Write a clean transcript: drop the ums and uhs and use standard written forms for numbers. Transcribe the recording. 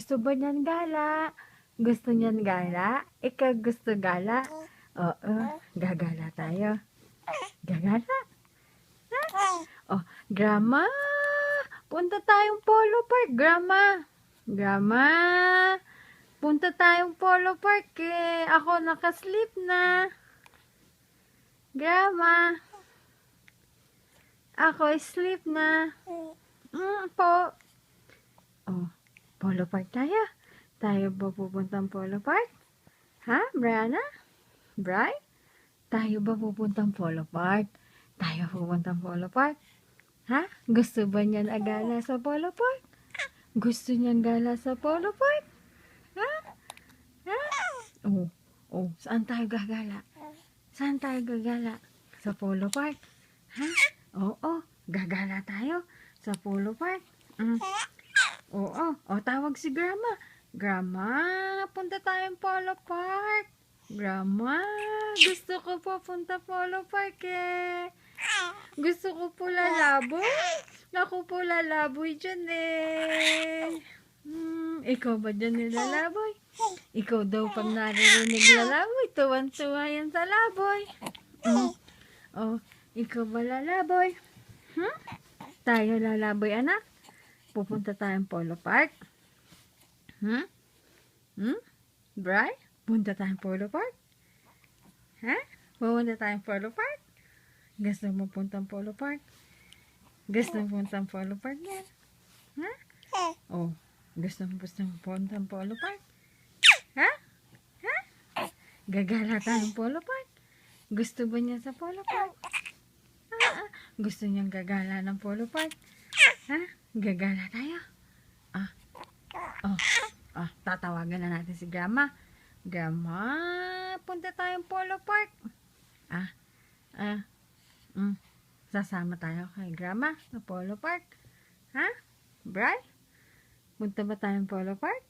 Gusto ba niyan gala? Gusto niyan gala? Ikaw gusto gala? Oo, gagala tayo. Gagala? Oh, Grandma! Punta tayong polo park, Grandma! Grandma! Punta tayong polo park eh. Ako nakasleep na. Grandma! Ako sleep na. Po. Oh, polo park tayo. Tayo ba pupuntang polo park? Ha, Brianna? Bri? Tayo ba pupuntang polo park? Tayo pupuntang polo park? Ha? Gusto ba niyan agala sa polo park? Gusto niyan gala sa polo park? Ha? Ha? Oh, oh, saan tayo gagala? Saan tayo gagala? Sa polo park? Ha? Oo, gagala tayo sa polo park. Oo, tawag si Grandma. Grandma, punta tayong polo park. Grandma, gusto ko po punta polo park eh. Gusto ko po lalaboy. Ako po lalaboy dyan eh. Ikaw ba dyan nilalaboy? Ikaw daw pag naririnig lalaboy, tuwan-tuwa yan sa laboy. Oh, ikaw ba lalaboy? Tayo lalaboy anak? Pupunta tayong polo park? Bri? Punta tayong polo park? Ha? Pupunta tayong polo park? Gusto mo puntang polo park? Gusto mo puntang polo park yan? Ha? Oh, gusto mo puntang polo park? Ha? Ha? Gagala tayong polo park? Gusto ba niya sa polo park? Gusto niyang gagala ng polo park? Ha? Gagala tayo? Tatawagan na natin si Grandma. Grandma, punta tayong polo park. Sasama tayo kay Grandma sa polo park. Ha? Bri? Punta ba tayong polo park?